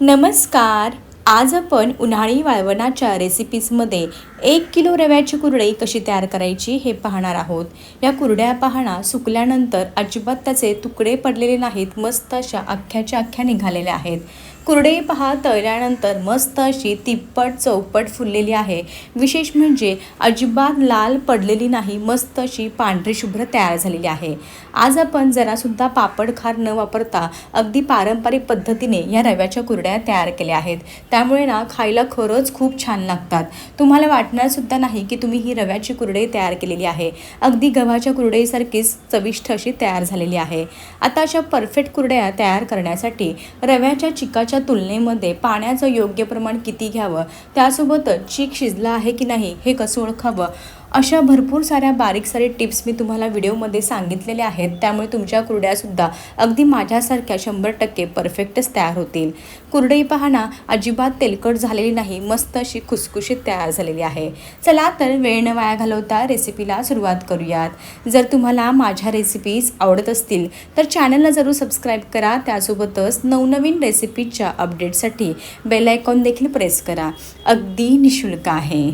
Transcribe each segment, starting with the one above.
नमस्कार. आज आपण उन्हाळी वाळवणाच्या रेसिपीजमध्ये 1 किलो रव्याची कुरडई कशी तयार करायची हे पाहणार आहोत. या कुरड्या पाहणा सुकल्यानंतर अजिबात त्याचे तुकडे पडलेले नाहीत, मस्त अशा अख्ख्याच्या अख्ख्या निघालेल्या आहेत. कुरडई पहा तळल्यानंतर मस्त अशी तिप्पट चौपट फुललेली आहे. विशेष म्हणजे अजिबात लाल पडलेली नाही, मस्त अशी पांढरी शुभ्र तयार झालेली आहे. आज आपण जरासुद्धा पापड खार न वापरता अगदी पारंपरिक पद्धतीने या रव्याच्या कुरड्या तयार केल्या आहेत. त्यामुळे ना खायला खरंच खूप छान लागतात. तुम्हाला वाटणारसुद्धा नाही की तुम्ही ही रव्याची कुरडई तयार केलेली आहे. अगदी गव्हाच्या कुरडईसारखीच चविष्ट अशी तयार झालेली आहे. आता अशा परफेक्ट कुरड्या तयार करण्यासाठी रव्याच्या चिकाच्या तुलनेमध्ये पाण्याचं योग्य प्रमाण किती घ्यावं, त्यासोबतच चीक शिजला आहे की नाही हे कसं ओळखावं, अशा भरपूर साऱ्या बारीक सारीक टिप्स मी तुम्हाला व्हिडिओमध्ये सांगितलेल्या आहेत. त्यामुळे तुमच्या कुरड्यासुद्धा अगदी माझ्यासारख्या 100% परफेक्टच तयार होतील. कुरडई पाहणा अजिबात तेलकट झालेली नाही, मस्त अशी खुसखुशीत तयार झालेली आहे. चला तर वेळ न वाया घालवता रेसिपीला सुरुवात करूयात. जर तुम्हाला माझ्या रेसिपीज आवडत असतील तर चॅनलला जरूर सबस्क्राईब करा. त्यासोबतच नवनवीन रेसिपीच्या अपडेटसाठी बेल आयकॉन देखील प्रेस करा. अगदी निःशुल्क आहे.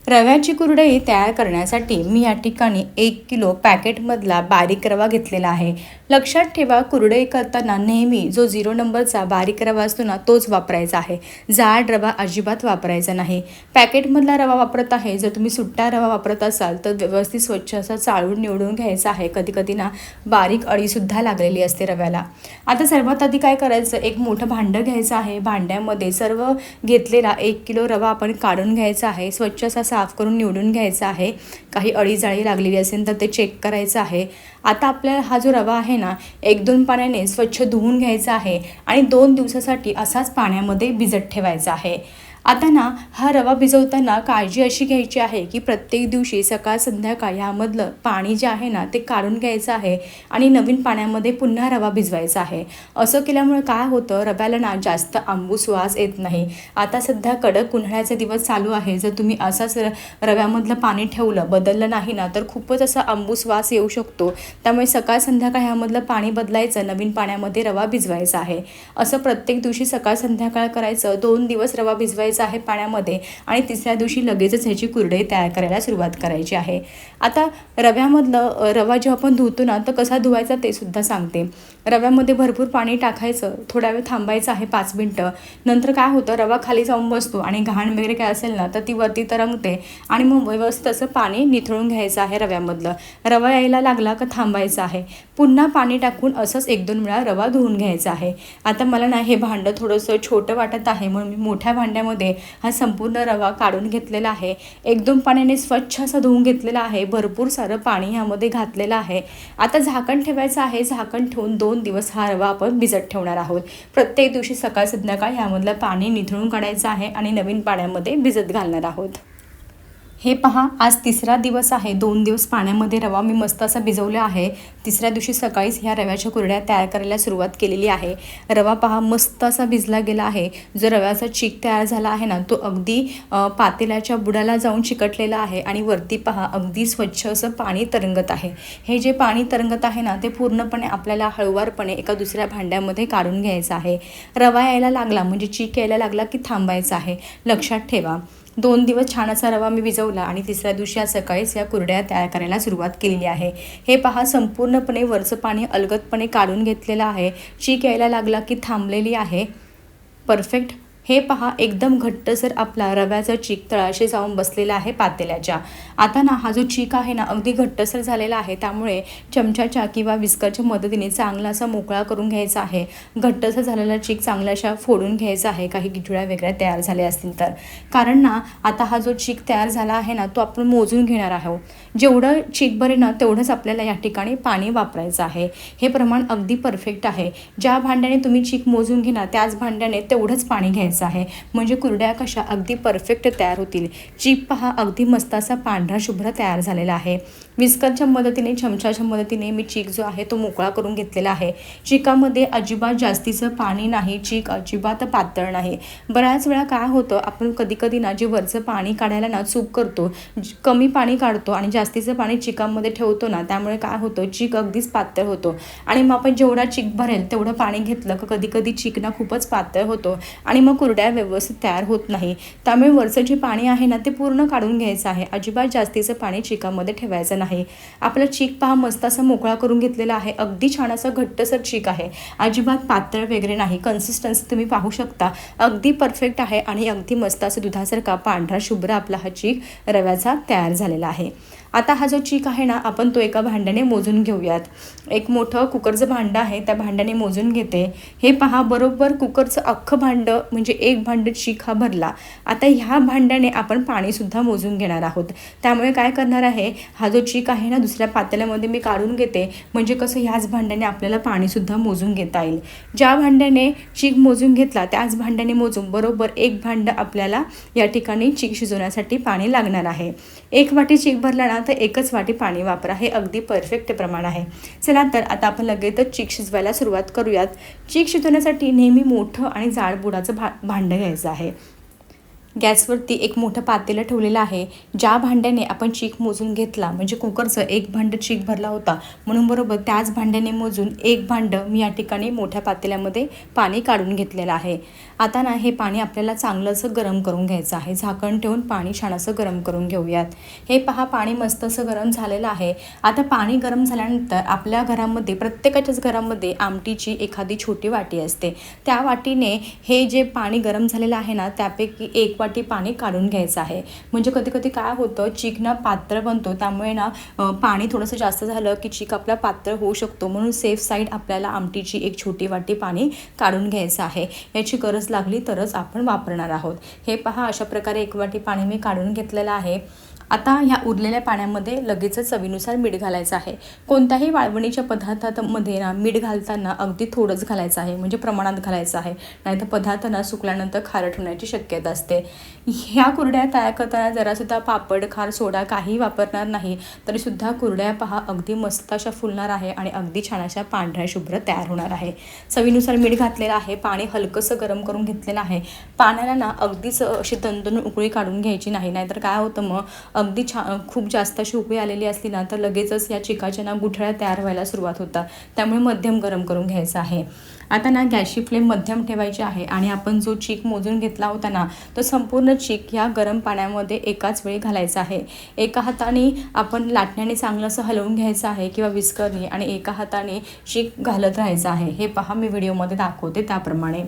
रव्याची कुरडई तयार करण्यासाठी मी या ठिकाणी 1 किलो पॅकेटमधला बारीक रवा घेतलेला आहे. लक्षात ठेवा, कुरडई करताना नेहमी जो 0 नंबरचा बारीक रवा असतो ना तोच वापरायचा आहे. जाड रवा अजिबात वापरायचा नाही. पॅकेटमधला रवा वापरत आहे. जर तुम्ही सुट्टा रवा वापरत असाल तर व्यवस्थित स्वच्छ असा चाळून निवडून घ्यायचा आहे. कधी कधी ना बारीक अळीसुद्धा लागलेली असते रव्याला. आता सर्वात आधी काय करायचं, एक मोठं भांडं घ्यायचं आहे. भांड्यामध्ये सर्व घेतलेला 1 किलो रवा आपण काढून घ्यायचा आहे. स्वच्छ असा साफ करून निवडून घ्यायचा आहे. काही अळी जाळी लागलेली असेल तर ते चेक करायचं आहे. आता आपल्याला हा जो रवा आहे ना 1-2 पाण्याने स्वच्छ धुवून घ्यायचा आहे आणि 2 दिवसासाठी असाच पाण्यामध्ये भिजत ठेवायचा आहे. आता ना हा रवा भिजवताना काळजी अशी घ्यायची आहे की प्रत्येक दिवशी सकाळ संध्याकाळ यामधलं पाणी जे आहे ना ते काढून घ्यायचं आहे आणि नवीन पाण्यामध्ये पुन्हा रवा भिजवायचा आहे. असं केल्यामुळे काय होतं, रव्याला ना जास्त आंबूस वास येत नाही. आता सध्या कडक उन्हाळ्याचे दिवस चालू आहे. जर तुम्ही असंच रव्यामधलं पाणी ठेवलं, बदललं नाही ना तर खूपच असा आंबूस वास येऊ शकतो. त्यामुळे सकाळ संध्याकाळ ह्यामधलं पाणी बदलायचं, नवीन पाण्यामध्ये रवा भिजवायचा आहे. असं प्रत्येक दिवशी सकाळ संध्याकाळ करायचं. 2 दिवस रवा भिजवायचा आहे पाण्यामध्ये आणि तिसऱ्या दिवशी लगेचच ह्याची कुरडई तयार करायला सुरुवात करायची आहे. आता रव्यामधलं रवा जेव्हा आपण धुतो ना तर कसा धुवायचा ते सुद्धा सांगते. रव्यामध्ये भरपूर पाणी टाकायचं, थोडा वेळ थांबायचं आहे 5 मिनटं. नंतर काय होतं, रवा खाली जाऊन बसतो आणि घाण वगैरे काय असेल ना तर ती वरती तरंगते आणि मग व्यवस्थित असं पाणी निथळून घ्यायचं आहे रव्यामधलं. रवा यायला लागला का थांबायचं आहे. पुन्हा पाणी टाकून असंच 1-2 वेळा रवा धुवून घ्यायचा आहे. आता मला ना हे भांडं थोडंसं छोटं वाटत आहे म्हणून मी मोठ्या भांड्यामध्ये हा संपूर्ण रवा काढून घेतलेला आहे. 1-2 पाण्याने स्वच्छ असा धुवून घेतलेला आहे. भरपूर सारं पाणी ह्यामध्ये घातलेलं आहे. आता झाकण ठेवायचं आहे. झाकण ठेवून 2 दिवस हा रवा आपण भिजत ठेवणार आहोत. प्रत्येक दिवशी सकाळ संध्याकाळ ह्यामधलं पाणी निथळून काढायचं आहे आणि नवीन पाण्यामध्ये भिजत घालणार आहोत. हे पहा, आज 3रा दिवस आहे. 2 दिवस पाण्यामध्ये रवा मी मस्त असा भिजवला आहे. 3ऱ्या दिवशी सकाळीच ह्या रव्याच्या कुरड्या तयार करायला सुरुवात केलेली आहे. रवा पहा मस्त असा भिजला गेला आहे. जो रव्याचा चीक तयार झाला आहे ना तो अगदी पातेल्याच्या बुडाला जाऊन चिकटलेला आहे आणि वरती पहा अगदी स्वच्छ असं पाणी तरंगत आहे. हे जे पाणी तरंगत आहे ना ते पूर्णपणे आपल्याला हळूवारपणे एका दुसऱ्या भांड्यामध्ये काढून घ्यायचं आहे. रवा यायला लागला म्हणजे चीक यायला लागला की थांबायचं आहे. लक्षात ठेवा, 2 दिवस छान असा रवा मी भिजवला आणि 3ऱ्या दिवशी आज सकाळीच या कुरड्या तयार करायला सुरुवात केलेली आहे. हे पहा, संपूर्णपणे वरचं पाणी अलगदपणे काढून घेतलेलं आहे. चीक यायला लागला की थांबलेली आहे. परफेक्ट. हे पहा, एकदम घट्टसर आपला रव्याचा चीक तळाशी जाऊन बसलेला आहे पातेल्याच्या. आता ना हा जो चीक आहे ना अगदी घट्टसर झालेला आहे. त्यामुळे चमच्याच्या किंवा विस्करच्या मदतीने चांगला असा मोकळा करून घ्यायचा आहे. घट्टसर झालेला चीक चांगला अशा फोडून घ्यायचा आहे. काही गिठुळ्या वेगळ्या तयार झाल्या असतील तर. कारण ना आता हा जो चीक तयार झाला आहे ना तो आपण मोजून घेणार आहोत. जेवढं चीक भरेल ना तेवढंच आपल्याला या ठिकाणी पाणी वापरायचं आहे. हे प्रमाण अगदी परफेक्ट आहे. ज्या भांड्याने तुम्ही चीक मोजून घेणार त्याच भांड्याने तेवढंच पाणी घ्यायचं आहे. म्हणजे कुरड्या कशा अगदी परफेक्ट तयार होतील. चीक पहा अगदी मस्त असा पांढरा शुभ्र तयार झालेला आहे. विस्करच्या मदतीने, चमच्याच्या मदतीने मी चीक जो आहे तो मोकळा करून घेतलेला आहे. चिकामध्ये अजिबात जास्तीचं पाणी नाही, चीक अजिबात पातळ नाही. बऱ्याच वेळा काय होतं, आपण कधी ना जे वरचं पाणी काढायला ना चूक करतो, कमी पाणी काढतो आणि जास्तीचं पाणी चिकामध्ये ठेवतो ना, त्यामुळे काय होतं, चीक अगदीच पातळ होतो. आणि मग आपण जेवढा चीक भरेल तेवढं पाणी घेतलं की कधी चीक ना खूपच पातळ होतो आणि मग कुरड्या व्यवस्थित तयार होत नाही. त्यामुळे वरचं जे पाणी आहे ना ते पूर्ण काढून घ्यायचं आहे. अजिबात जास्तीचं पाणी चिकामध्ये ठेवायचं नाही. आपला चीक पहा मस्त असा मोकळा करून घेतलेला आहे. अगदी छान असा घट्टसर चीक आहे, अजिबात पातळ वगैरे नाही. कन्सिस्टन्सी तुम्ही पाहू शकता, अगदी परफेक्ट आहे आणि अगदी मस्त असं दुधासारखा पांढरा शुभ्र आपला हा चीक रव्याचा तयार झालेला आहे. आता हा जो चीक आहे ना, आपण तो एका भांड्याने मोजून घेऊयात. एक मोठं कुकरचं भांडं आहे, त्या भांड्याने मोजून घेते. हे पहा, बरोबर कुकरचं अख्खं भांडं म्हणजे एक भांडं चीक हा भरला. आता ह्या भांड्याने आपण पाणीसुद्धा मोजून घेणार आहोत. त्यामुळे काय करणार आहे, हा जो चीक आहे ना दुसऱ्या पातेल्यामध्ये मी काढून घेते, म्हणजे कसं ह्याच भांड्याने आपल्याला पाणीसुद्धा मोजून घेता येईल. ज्या भांड्याने चीक मोजून घेतला त्याच भांड्याने मोजून बरोबर एक भांडं आपल्याला या ठिकाणी चीक शिजवण्यासाठी पाणी लागणार आहे. 1 वाटी चीक भरला ना तर 1च वाटी पाणी वापरा. हे अगदी परफेक्ट प्रमाण आहे. चला तर आता आपण लगेचच चीक शिजवायला सुरुवात करूयात. चीक शिजवण्यासाठी नेहमी मोठं आणि जाड बुडाचं भांडं घ्यायचं आहे. गॅसवरती एक मोठं पातेलं ठेवलेलं आहे. ज्या भांड्याने आपण चीक मोजून घेतला, म्हणजे कुकरचं एक भांडं चीक भरला होता, म्हणून बरोबर त्याच भांड्याने मोजून एक भांडं मी या ठिकाणी मोठ्या पातेल्यामध्ये पाणी काढून घेतलेलं आहे. आता ना हे पाणी आपल्याला चांगलं असं गरम करून घ्यायचं आहे. झाकण ठेवून पाणी छान असं गरम करून घेऊयात. हे पहा, पाणी मस्त असं गरम झालेलं आहे. आता पाणी गरम झाल्यानंतर आपल्या घरामध्ये, प्रत्येकाच्याच घरामध्ये आमटीची एखादी छोटी वाटी असते. त्या वाटीने हे जे पाणी गरम झालेलं आहे ना त्यापैकी 1 वाटी पाणी काढून घ्यायचं आहे. म्हणजे कधी काय होतं, चीक ना पातळ बनतो, त्यामुळे ना पाणी थोडंसं जास्त झालं की चीक आपला पातळ होऊ शकतो. म्हणून सेफ साईड आपल्याला आमटीची एक छोटी वाटी पाणी काढून घ्यायचं आहे. याची गरज लागली तरच आपण वापरणार आहोत. हे पहा, अशा प्रकारे 1 वाटी पाणी मी काढून घेतलेलं आहे. आता ह्या उरलेल्या पाण्यामध्ये लगेचच चवीनुसार मीठ घालायचं आहे. कोणत्याही वाळवणीच्या पदार्थांमध्ये ना मीठ घालताना अगदी थोडंच घालायचं आहे, म्हणजे प्रमाणात घालायचं आहे. नाहीतर पदार्थ ना सुकल्यानंतर खारट होण्याची शक्यता असते. ह्या कुरड्या तयार करताना जरासुद्धा पापड, खार, सोडा काही वापरणार नाही, तरीसुद्धा कुरड्या पहा अगदी मस्त अशा फुलणार आहे आणि अगदी छान अशा पांढऱ्या शुभ्र तयार होणार आहे. चवीनुसार मीठ घातलेलं आहे. पाणी हलकंसं गरम करून घेतलेलं आहे. पाण्याला ना अगदीच अशी दणदणून उकळी काढून घ्यायची नाही, नाहीतर काय होतं, मग अगदी खूप जास्त अशी उकळी आलेली असली ना तर लगेचच या चिकाच्या ना गुठळ्या तयार व्हायला सुरुवात होतात. त्यामुळे मध्यम गरम करून घ्यायचं आहे. आता ना गॅसची फ्लेम मध्यम ठेवायची आहे आणि आपण जो चीक मोजून घेतला होता ना तो संपूर्ण चीक या गरम पाण्यामध्ये एकाच वेळी घालायचा आहे. एका हाताने आपण लाटण्याने चांगलं असं हलवून घ्यायचं आहे किंवा विस्करने, आणि एका हाताने चीक घालत राहायचं आहे. हे पहा, मी व्हिडिओमध्ये दाखवते त्याप्रमाणे.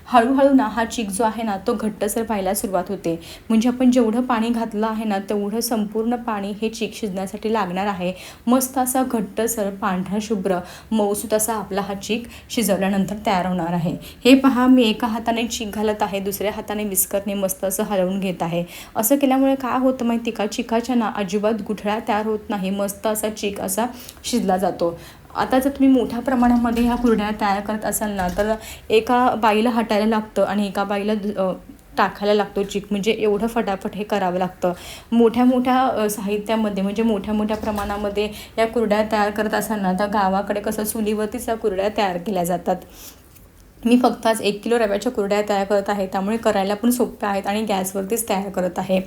हळूहळू ना हा चीक जो आहे ना तो घट्टसर व्हायला सुरुवात होते. म्हणजे आपण जेवढं पाणी घातलं आहे ना तेवढं संपूर्ण पाणी हे चीक शिजण्यासाठी लागणार आहे. मस्त असा घट्टसर पांढरा शुभ्र मऊसूत असा आपला हा चीक शिजवल्यानंतर तयार होणार आहे. हे पहा, मी एका हाताने चीक घालत आहे, दुसऱ्या हाताने विस्करने मस्त असं हलवून घेत आहे. असं केल्यामुळे काय होतं माहिती का, चिकाच्या ना अजिबात गुठळ्या तयार होत नाही. मस्त असा चीक असा शिजला जातो. आता जर तुम्ही मोठ्या प्रमाणामध्ये ह्या कुरड्या तयार करत असाल ना तर एका बाईला हटायला लागतं आणि एका बाईला टाकायला लागतो चीक, म्हणजे एवढं फटाफट हे करावं लागतं. मोठ्या साहित्यामध्ये, म्हणजे मोठ्या प्रमाणामध्ये या कुरड्या तयार करत असाल ना तर गावाकडे कसं चुलीवरतीच या कुरड्या तयार केल्या जातात. मी फक्त आज 1 किलो रव्याच्या कुरड्या तयार करत आहे, त्यामुळे करायला पण सोप्या आहेत आणि गॅसवरतीच तयार करत आहे.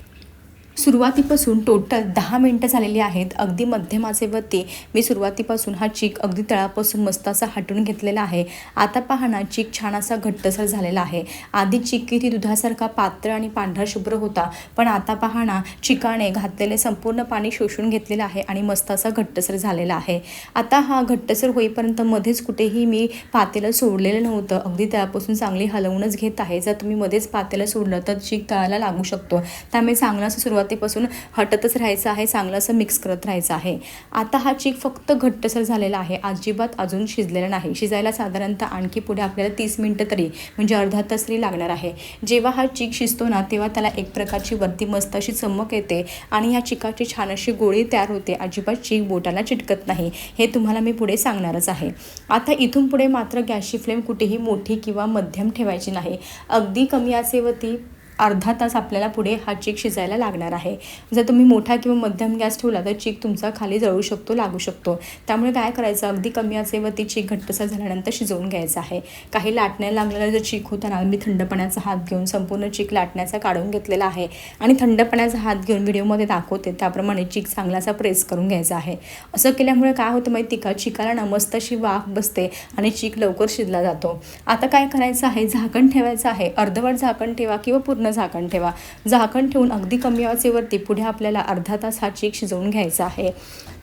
सुरुवातीपासून टोटल 10 मिनटं झालेली आहेत. अगदी मध्यम आचेवरती मी सुरुवातीपासून हा चीक अगदी तळापासून मस्त असा हटवून घेतलेला आहे. आता पहा ना, चीक छान असा घट्टसर झालेला आहे. आधी चीक किती दुधासारखा पातळ आणि पांढरा शुभ्र होता, पण आता पहा ना चिकाने घातलेले संपूर्ण पाणी शोषून घेतलेलं आहे आणि मस्त असा घट्टसर झालेला आहे. आता हा घट्टसर होईपर्यंत मध्येच कुठेही मी पातेलं सोडलेलं नव्हतं. अगदी त्यापासून चांगली हलवूनच घेत आहे. जर तुम्ही मध्येच पातेलं सोडलं तर चीक तळायला लागू शकतो. त्यामुळे चांगलं असं सुरुवातीपासून हटतच राहायचं आहे, चांगलं असं मिक्स करत राहायचं आहे. आता हा चीक फक्त घट्टसर झालेला आहे, अजिबात अजून शिजलेला नाही. शिजायला साधारणतः आणखी पुढे आपल्याला 30 मिनटं तरी, म्हणजे अर्धा तास तरी लागणार आहे. जेव्हा हा चीक शिजतो ना तेव्हा त्याला एक प्रकारची वरती मस्त अशी चमक येते आणि ह्या चिकाची छान अशी गोळी तयार होते. अजिबात चीक बोटाला चिटकत नाही. हे तुम्हाला मी पुढे सांगणारच आहे. आता इथून पुढे मात्र गॅसची फ्लेम कुठेही मोठी किंवा मध्यम ठेवायची नाही. अगदी कमी आचेवरती अर्धा तास आपल्याला पुढे हा चीक शिजायला लागणार आहे. जर तुम्ही मोठा किंवा मध्यम गॅस ठेवला तर चीक तुमचा खाली जळू शकतो, लागू शकतो. त्यामुळे काय करायचं, अगदी कमी आचेवरती चीक घट्टसर झाल्यानंतर शिजवून घ्यायचा आहे. काही लाटण्या लागलेला जर चीक होता ना, मी थंड पाण्याचा हात घेऊन संपूर्ण चीक लाटण्याचा काढून घेतलेला आहे आणि थंड पाण्याचा हात घेऊन व्हिडिओमध्ये दाखवते त्याप्रमाणे चीक चांगलासा प्रेस करून घ्यायचा आहे. असं केल्यामुळे काय होतं माहिती का, चिकाला ना मस्त अशी वाफ बसते आणि चीक लवकर शिजला जातो. आता काय करायचं आहे, झाकण ठेवायचं आहे. अर्धवट झाकण ठेवा किंवा पूर्ण झाकण ठेवा. झाकण ठेवून अगदी कमी आचेवरती पुढे आपल्याला अर्धा तास हा चीक शिजवून घ्यायचा आहे.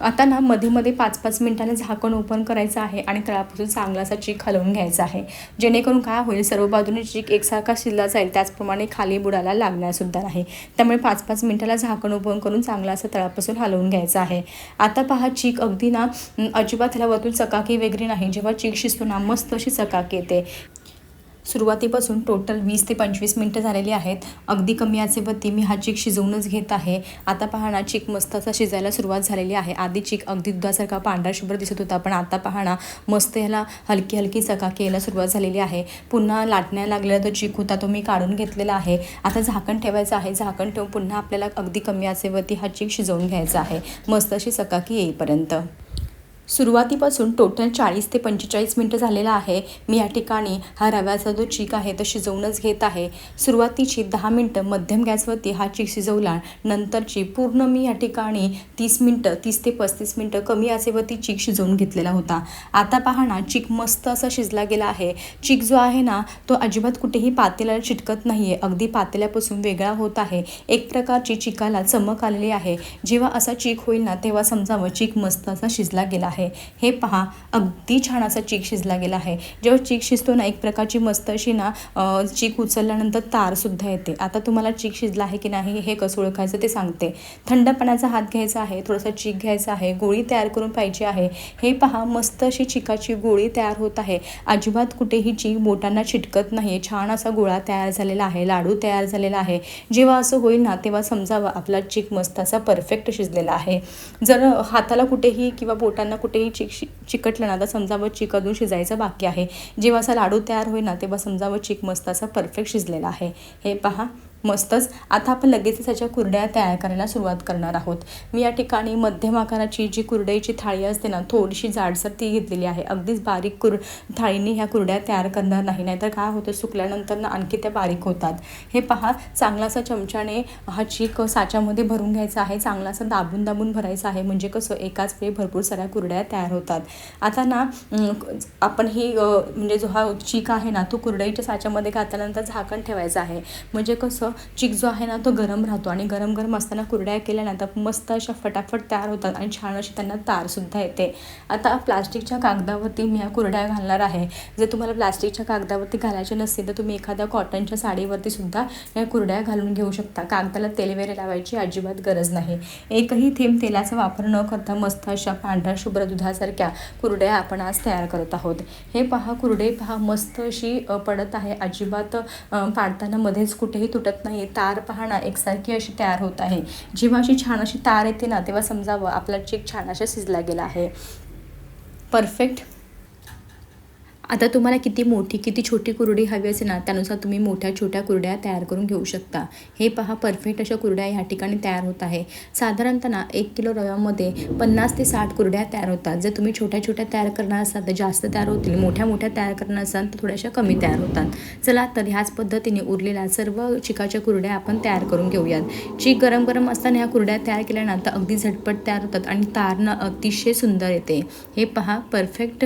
आता ना मध्ये मध्ये 5-5 मिनिटांनी झाकण ओपन करायचं आहे आणि तळापासून चांगलासा चीक हलवून घ्यायचा आहे. जेणेकरून काय होईल, सर्व बाजूने चीक एकसारखा शिजला जाईल, त्याचप्रमाणे खाली बुडाला लागण्यासुद्धा नाही. त्यामुळे 5-5 मिनिटाला झाकण ओपन करून चांगला असं तळापासून हलवून घ्यायचं आहे. आता पहा, चीक अगदी ना अजिबात ह्याला वरतून चकाकी वगैरे नाही. जेव्हा चीक शिजतो ना मस्त अशी चकाकी येते. सुरुवातीपासून टोटल 20 ते 25 मिनटं झालेली आहेत. अगदी कमी आचेवरती मी हा चीक शिजवूनच घेत आहे. आता पहा ना, चीक मस्त असा शिजायला सुरुवात झालेली आहे. आधी चीक अगदी दुधासारखा पांढरा शुभ्र दिसत होता, पण आता पहा ना मस्त ह्याला हलकी हलकी चकाकी यायला सुरुवात झालेली आहे. पुन्हा लाटण्या लागलेला तो चीक होता तो मी काढून घेतलेला आहे. आता झाकण ठेवायचं आहे. झाकण ठेवून पुन्हा आपल्याला अगदी कमी आचेवरती हा चीक शिजवून घ्यायचा आहे, मस्त अशी चकाकी येईपर्यंत. सुरुवातीपासून टोटल 40 ते 45 मिनटं झालेला आहे. मी या ठिकाणी हा रव्याचा जो चीक आहे तो शिजवूनच घेत आहे. सुरुवातीची 10 मिनटं मध्यम गॅसवरती हा चीक शिजवला, नंतरची पूर्ण मी या ठिकाणी 30 ते 35 मिनटं कमी आचेवरती चीक शिजवून घेतलेला होता. आता पहा ना, चीक मस्त असा शिजला गेला आहे. चीक जो आहे ना तो अजिबात कुठेही पातेल्याला चिटकत नाही आहे, अगदी पातेल्यापासून वेगळा होत आहे. एक प्रकारची चिकाला चमक आलेली आहे. जेव्हा असा चीक होईल ना तेव्हा समजावं चीक मस्त असा शिजला गेला आहे. हे पहा, अगदी छान असा चीक शिजला गेला आहे. जेव्हा चीक शिजतो ना एक प्रकारची मस्त अशी ना चीक उचलल्यानंतर तारसुद्धा येते. आता तुम्हाला चीक शिजला आहे की नाही हे कसं ओळखायचं ते सांगते. थंड पाण्याचा हात घ्यायचा आहे, थोडासा चीक घ्यायचा आहे, गोळी तयार करून पाहिजे आहे. हे पहा, मस्त अशी चिकाची गोळी तयार होत आहे. अजिबात कुठेही चीक बोटांना चिटकत नाही. छान असा गोळा तयार झालेला आहे, लाडू तयार झालेला आहे. जेव्हा असं होईल ना तेव्हा समजावं आपला चीक मस्त असा परफेक्ट शिजलेला आहे. जर हाताला कुठेही किंवा बोटांना कुठेही चिकटलं ना तर समजावं चीक अजून शिजायचं बाकी आहे. जेव्हा असा लाडू तयार होईल ना तेव्हा समजावं चीक मस्त असा परफेक्ट शिजलेला आहे. हे पहा, मस्तच. आता आपण लगेच त्याच्या कुरड्या तयार करायला सुरुवात करणार आहोत. मी या ठिकाणी मध्यम आकाराची जी कुरडईची थाळी असते ना थोडीशी जाडसर ती घेतलेली आहे. अगदीच बारीक थाळीने ह्या कुरड्या तयार करणार नाही, नाहीतर काय होतं सुकल्यानंतर ना आणखी त्या बारीक होतात. हे पहा, चांगलासा चमच्याने हा चीक साच्यामध्ये भरून घ्यायचा आहे. चांगलासा दाबून दाबून भरायचा आहे, म्हणजे कसं एकाच वेळी भरपूर साऱ्या कुरड्या तयार होतात. आता ना आपण ही म्हणजे जो हा चीक आहे ना तो कुरडईच्या साच्यामध्ये घातल्यानंतर झाकण ठेवायचं आहे. म्हणजे कसं चीक जो आहे ना तो गरम राहतो आणि गरम गरम असताना कुरड्या केल्या ना तर मस्त अशा फटाफट तयार होतात आणि छान अशी त्यांना तारसुद्धा येते. आता प्लास्टिकच्या कागदावरती मी ह्या कुरड्या घालणार आहे. जर तुम्हाला प्लास्टिकच्या कागदावरती घालायचे नसतील तर तुम्ही एखाद्या कॉटनच्या साडीवरती सुद्धा या कुरड्या घालून घेऊ शकता. कागदाला तेल वगैरे लावायची अजिबात गरज नाही. एकही थेंब तेलाचा वापर न करता मस्त अशा पांढऱ्या शुभ्र दुधासारख्या कुरड्या आपण आज तयार करत आहोत. हे पहा, कुरडे पहा मस्त अशी पडत आहे, अजिबात पाडताना मध्येच कुठेही तुटत नाही. तार पहा ना एकसारखी अशी तयार होत आहे. जेव्हा अशी छान अशी तार येते ना तेव्हा समजावं आपला चीक छान असा शिजला गेला आहे, परफेक्ट. आता तुम्हाला किती मोठी किती छोटी कुरडी हवी असेल ना त्यानुसार तुम्ही मोठ्या छोट्या कुरड्या तयार करून घेऊ शकता. हे पहा, परफेक्ट अशा कुरड्या ह्या ठिकाणी तयार होत आहे. साधारणतः ना 1 किलो रव्यामध्ये 50 ते 60 कुरड्या तयार होतात. जर तुम्ही छोट्या छोट्या तयार करणार असाल तर जास्त तयार होतील, मोठ्या मोठ्या तयार करणार असाल तर थोड्याशा कमी तयार होतात. चला तर ह्याच पद्धतीने उरलेल्या सर्व चिकाच्या कुरड्या आपण तयार करून घेऊयात. चीक गरम गरम असताना ह्या कुरड्या तयार केल्यानंतर अगदी झटपट तयार होतात आणि तारणं अतिशय सुंदर येते. हे पहा, परफेक्ट.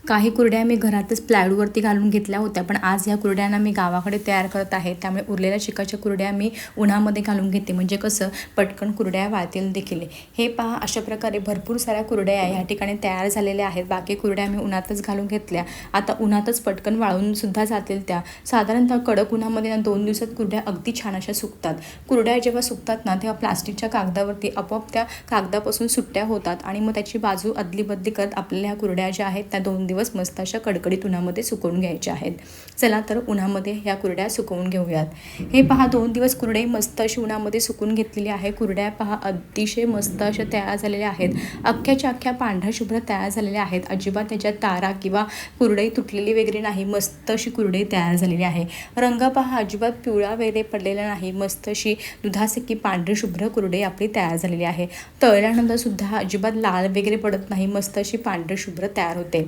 काही कुरड्या मी घरातच प्लायवूडवरती घालून घेतल्या होत्या, पण आज ह्या कुरड्यांना मी गावाकडे तयार करत आहे. त्यामुळे उरलेल्या चिकाच्या कुरड्या मी उन्हामध्ये घालून घेते, म्हणजे कसं पटकन कुरड्या वाळतील देखील. हे पहा, अशा प्रकारे भरपूर साऱ्या कुरड्या ह्या ठिकाणी तयार झालेल्या आहेत. बाकी कुरड्या मी उन्हातच घालून घेतल्या. आता उन्हातच पटकन वाळूनसुद्धा जातील त्या. साधारणतः कडक उन्हामध्ये 2 दिवसात कुरड्या अगदी छान अशा सुकतात. कुरड्या जेव्हा सुकतात ना तेव्हा प्लास्टिकच्या कागदावरती आपोआप त्या कागदापासून सुट्ट्या होतात आणि मग त्याची बाजू अदली बदली करत आपल्याला ह्या कुरड्या ज्या आहेत त्या 2 दिवस दिवस मस्त अशा कडकडीत उन्हामध्ये सुकवून घ्यायच्या आहेत. चला तर उन्हामध्ये ह्या कुरड्या सुकवून घेऊयात. हे पहा 2 दिवस कुरडे मस्त अशी उन्हामध्ये सुकून घेतलेली आहे. कुरड्या पहा अतिशय मस्त अशा तयार झालेल्या आहेत. अख्ख्याच्या अख्ख्या पांढऱ्या शुभ्र तयार झालेल्या आहेत. अजिबात त्याच्यात तारा किंवा कुरडई तुटलेली वगैरे नाही. मस्त अशी कुरडई तयार झालेली आहे. रंग पहा अजिबात पिवळा वगैरे पडलेला नाही. मस्त अशी दुधासारखी पांढरी शुभ्र कुरडई आपली तयार झालेली आहे. तळल्यानंतर सुद्धा अजिबात लाल वगैरे पडत नाही. मस्त अशी पांढरी शुभ्र तयार होते.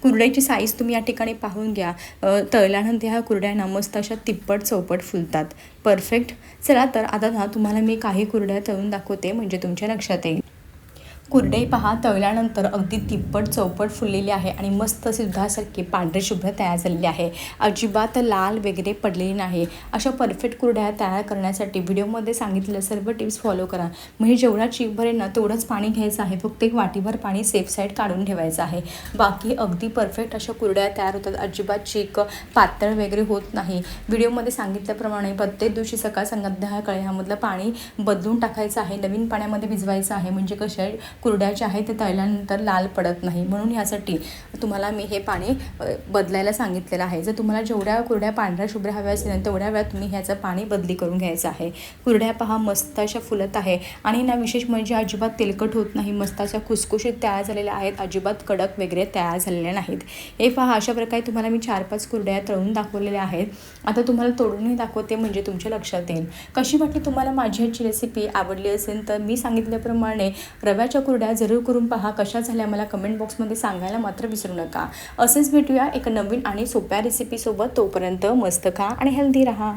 कुरड्याची साईज तुम्ही या ठिकाणी पाहून घ्या. तळल्यानंतर ह्या कुरड्यांना मस्त अशा तिप्पट चौपट फुलतात. परफेक्ट. चला तर आता ना तुम्हाला मी काही कुरड्या तळून दाखवते म्हणजे तुमच्या लक्षात येईल. कुरडई पहा तळल्यानंतर अगदी तिप्पट चौपट फुललेली आहे आणि मस्त अशी दुधासारखी पांढरी शुभ्र तयार झालेली आहे. अजिबात लाल वगैरे पडलेली नाही. अशा परफेक्ट कुरड्या तयार करण्यासाठी व्हिडिओमध्ये सांगितलेलं सर्व टिप्स फॉलो करा. म्हणजे जेवढा चीक भरेल ना तेवढंच पाणी घ्यायचं आहे. फक्त एक वाटीभर पाणी सेफ साईड काढून ठेवायचं आहे. बाकी अगदी परफेक्ट अशा कुरड्या तयार होतात. अजिबात चीक पातळ वगैरे होत नाही. व्हिडिओमध्ये सांगितल्याप्रमाणे प्रत्येक दिवशी सकाळ संध्याकाळी ह्यामधलं पाणी बदलून टाकायचं आहे. नवीन पाण्यामध्ये भिजवायचं आहे. म्हणजे कशा कुरड्या ज्या आहेत ते तळल्यानंतर लाल पडत नाही. म्हणून यासाठी तुम्हाला मी हे पाणी बदलायला सांगितलेलं आहे. जर तुम्हाला जेवढ्या कुरड्या पांढऱ्या शुभ्र हव्या असेल तेवढ्या वेळात तुम्ही ह्याचं पाणी बदली करून घ्यायचं आहे. कुरड्या पहा मस्त अशा फुलत आहे आणि ना विशेष म्हणजे अजिबात तेलकट होत नाही. मस्त अशा खुसखुशीत तयार झालेल्या आहेत. अजिबात कडक वगैरे तयार झालेल्या नाहीत. हे पहा अशा प्रकारे तुम्हाला मी 4-5 कुरड्या तळून दाखवलेल्या आहेत. आता तुम्हाला तोडूनही दाखवते म्हणजे तुमच्या लक्षात येईल. कशी वाटली तुम्हाला माझी ह्याची रेसिपी? आवडली असेल तर मी सांगितल्याप्रमाणे रव्याच्या कुरड्या जरूर करून पहा. कशा झाल्या मला कमेंट बॉक्समध्ये सांगायला मात्र विसरू नका. असेच भेटूया एक नवीन आणि सोप्या रेसिपीसोबत. तोपर्यंत मस्त खा आणि हेल्दी राहा.